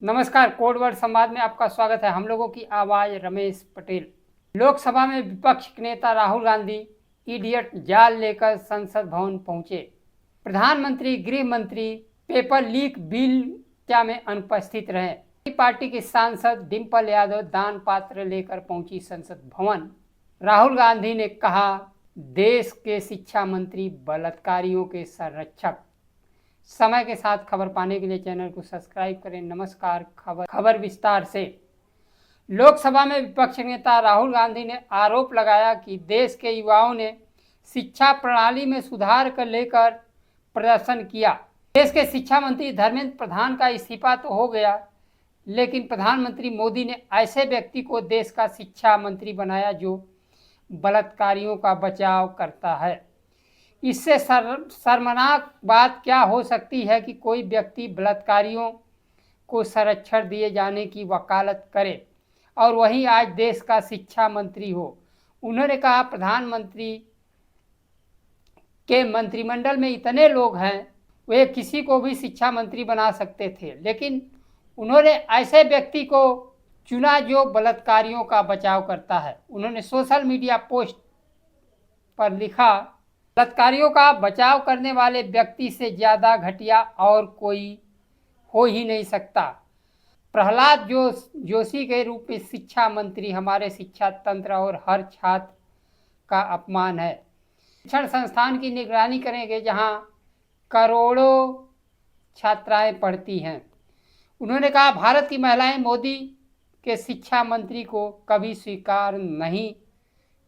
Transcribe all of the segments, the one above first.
नमस्कार, कोडवर्ड संवाद में आपका स्वागत है। हम लोगों की आवाज रमेश पटेल। लोकसभा में विपक्ष के नेता राहुल गांधी इडियट जाल लेकर संसद भवन पहुंचे। प्रधानमंत्री, गृह मंत्री पेपर लीक बिल क्या में अनुपस्थित रहे। पार्टी के सांसद डिंपल यादव दान पात्र लेकर पहुंची संसद भवन। राहुल गांधी ने कहा, देश के शिक्षा मंत्री बलात्कारियों के संरक्षक। समय के साथ खबर पाने के लिए चैनल को सब्सक्राइब करें। नमस्कार, खबर विस्तार से। लोकसभा में विपक्ष नेता राहुल गांधी ने आरोप लगाया कि देश के युवाओं ने शिक्षा प्रणाली में सुधार कर लेकर प्रदर्शन किया। देश के शिक्षा मंत्री धर्मेंद्र प्रधान का इस्तीफा तो हो गया, लेकिन प्रधानमंत्री मोदी ने ऐसे व्यक्ति को देश का शिक्षा मंत्री बनाया जो बलात्कारियों का बचाव करता है। इससे शर्मनाक बात क्या हो सकती है कि कोई व्यक्ति बलात्कारियों को संरक्षण दिए जाने की वकालत करे और वहीं आज देश का शिक्षा मंत्री हो। उन्होंने कहा, प्रधानमंत्री के मंत्रिमंडल में इतने लोग हैं, वे किसी को भी शिक्षा मंत्री बना सकते थे, लेकिन उन्होंने ऐसे व्यक्ति को चुना जो बलात्कारियों का बचाव करता है। उन्होंने सोशल मीडिया पोस्ट पर लिखा, बलात्कारियों का बचाव करने वाले व्यक्ति से ज़्यादा घटिया और कोई हो ही नहीं सकता। प्रहलाद जोशी के रूप में शिक्षा मंत्री हमारे शिक्षा तंत्र और हर छात्र का अपमान है। शिक्षण संस्थान की निगरानी करेंगे जहां करोड़ों छात्राएं पढ़ती हैं। उन्होंने कहा, भारत की महिलाएं मोदी के शिक्षा मंत्री को कभी स्वीकार नहीं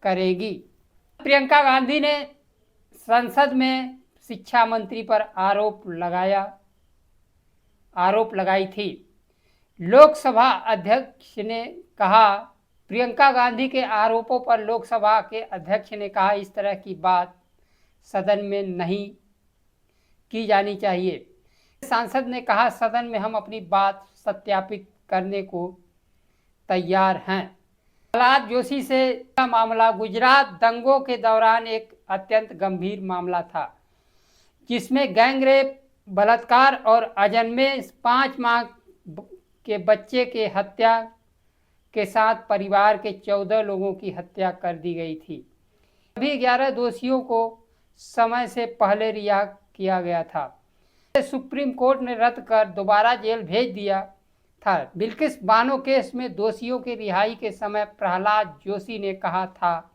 करेगी। प्रियंका गांधी ने संसद में शिक्षा मंत्री पर आरोप लगाई थी। लोकसभा अध्यक्ष ने कहा, प्रियंका गांधी के आरोपों पर लोकसभा के अध्यक्ष ने कहा, इस तरह की बात सदन में नहीं की जानी चाहिए। सांसद ने कहा, सदन में हम अपनी बात सत्यापित करने को तैयार हैं। प्रहलाद जोशी से मामला गुजरात दंगों के दौरान एक अत्यंत गंभीर मामला था, जिसमें गैंगरेप, बलात्कार और अजन्मे 5 माह के बच्चे के हत्या के साथ परिवार के 14 लोगों की हत्या कर दी गई थी। सभी 11 दोषियों को समय से पहले रिहा किया गया था। सुप्रीम कोर्ट ने रद्द कर दोबारा जेल भेज दिया था। बिल्किस बानो केस में दोषियों की रिहाई के समय प्रहलाद जोशी ने कहा था,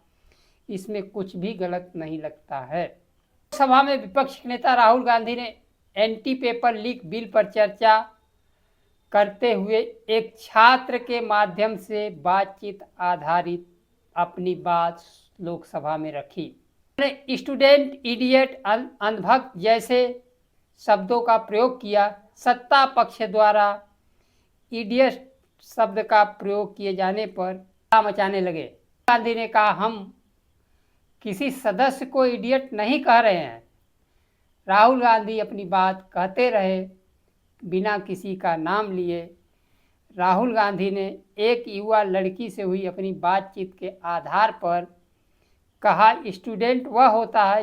इसमें कुछ भी गलत नहीं लगता है। लोकसभा में विपक्ष के नेता राहुल गांधी ने एंटी पेपर लीक बिल पर चर्चा करते हुए एक छात्र के माध्यम से बातचीत आधारित अपनी बात लोकसभा में रखी। उन्होंने स्टूडेंट, इडियट, अंधभक्त जैसे शब्दों का प्रयोग किया। सत्ता पक्ष द्वारा इडियट शब्द का प्रयोग किए जाने पर मचाने लगे। गांधी ने कहा, हम किसी सदस्य को इडियट नहीं कह रहे हैं। राहुल गांधी अपनी बात कहते रहे बिना किसी का नाम लिए। राहुल गांधी ने एक युवा लड़की से हुई अपनी बातचीत के आधार पर कहा, स्टूडेंट वह होता है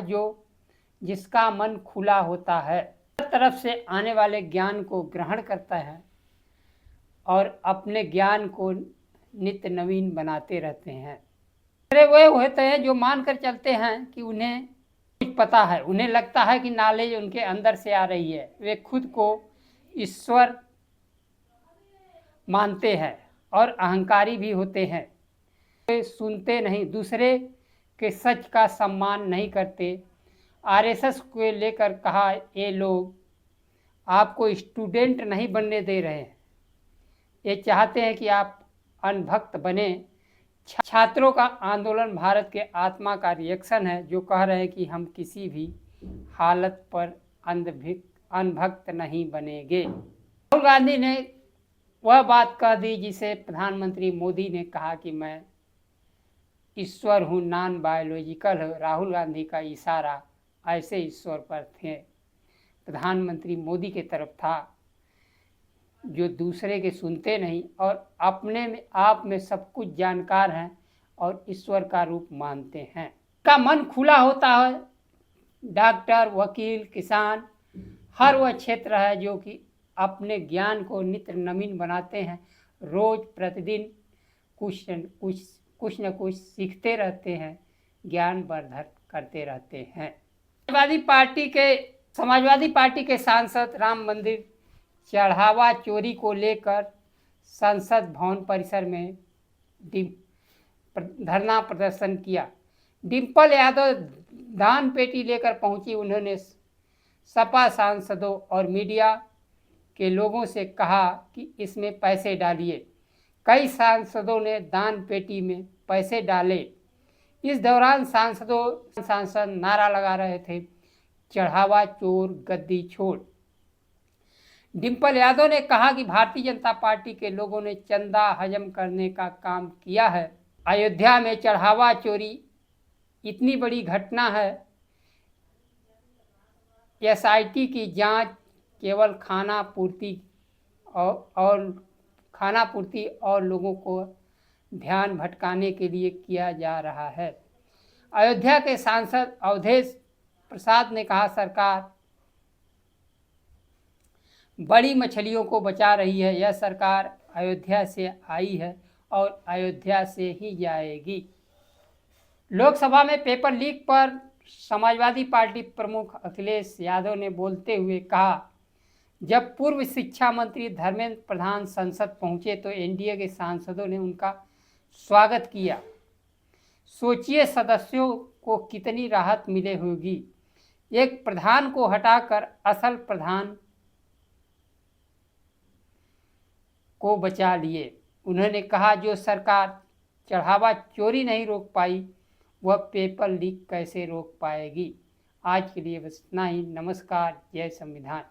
जिसका मन खुला होता है, हर तरफ से आने वाले ज्ञान को ग्रहण करता है और अपने ज्ञान को नित्य नवीन बनाते रहते हैं। वे होते हैं जो मानकर चलते हैं कि उन्हें कुछ पता है। उन्हें लगता है कि नॉलेज उनके अंदर से आ रही है। वे खुद को ईश्वर मानते हैं और अहंकारी भी होते हैं। वे सुनते नहीं, दूसरे के सच का सम्मान नहीं करते। आरएसएस को लेकर कहा, ये लोग आपको स्टूडेंट नहीं बनने दे रहे हैं, ये चाहते हैं कि आप अनभक्त बने। छात्रों का आंदोलन भारत के आत्मा का रिएक्शन है, जो कह रहे हैं कि हम किसी भी हालत पर अनभक्त नहीं बनेंगे। राहुल गांधी ने वह बात कह दी जिसे प्रधानमंत्री मोदी ने कहा कि मैं ईश्वर हूँ, नॉन बायोलॉजिकल है। राहुल गांधी का इशारा ऐसे ईश्वर पर थे, प्रधानमंत्री मोदी की तरफ था, जो दूसरे के सुनते नहीं और अपने में आप में सब कुछ जानकार हैं और ईश्वर का रूप मानते हैं। का मन खुला होता है। डॉक्टर, वकील, किसान, हर वह क्षेत्र है जो कि अपने ज्ञान को नित्य नवीन बनाते हैं, रोज प्रतिदिन कुछ न कुछ सीखते रहते हैं, ज्ञान वर्धन करते रहते हैं। समाजवादी पार्टी के सांसद राम मंदिर चढ़ावा चोरी को लेकर संसद भवन परिसर में धरना प्रदर्शन किया। डिम्पल यादव दान पेटी लेकर पहुंची। उन्होंने सपा सांसदों और मीडिया के लोगों से कहा कि इसमें पैसे डालिए। कई सांसदों ने दान पेटी में पैसे डाले। इस दौरान सांसद नारा लगा रहे थे, चढ़ावा चोर गद्दी छोड़। डिम्पल यादव ने कहा कि भारतीय जनता पार्टी के लोगों ने चंदा हजम करने का काम किया है। अयोध्या में चढ़ावा चोरी इतनी बड़ी घटना है। एसआईटी की जांच केवल खाना पूर्ति और लोगों को ध्यान भटकाने के लिए किया जा रहा है। अयोध्या के सांसद अवधेश प्रसाद ने कहा, सरकार बड़ी मछलियों को बचा रही है। यह सरकार अयोध्या से आई है और अयोध्या से ही जाएगी। लोकसभा में पेपर लीक पर समाजवादी पार्टी प्रमुख अखिलेश यादव ने बोलते हुए कहा, जब पूर्व शिक्षा मंत्री धर्मेंद्र प्रधान संसद पहुंचे तो एनडीए के सांसदों ने उनका स्वागत किया। सोचिए सदस्यों को कितनी राहत मिले होगी। एक प्रधान को हटाकर असल प्रधान को बचा लिए। उन्होंने कहा, जो सरकार चढ़ावा चोरी नहीं रोक पाई वह पेपर लीक कैसे रोक पाएगी। आज के लिए बस इतना ही। नमस्कार। जय संविधान।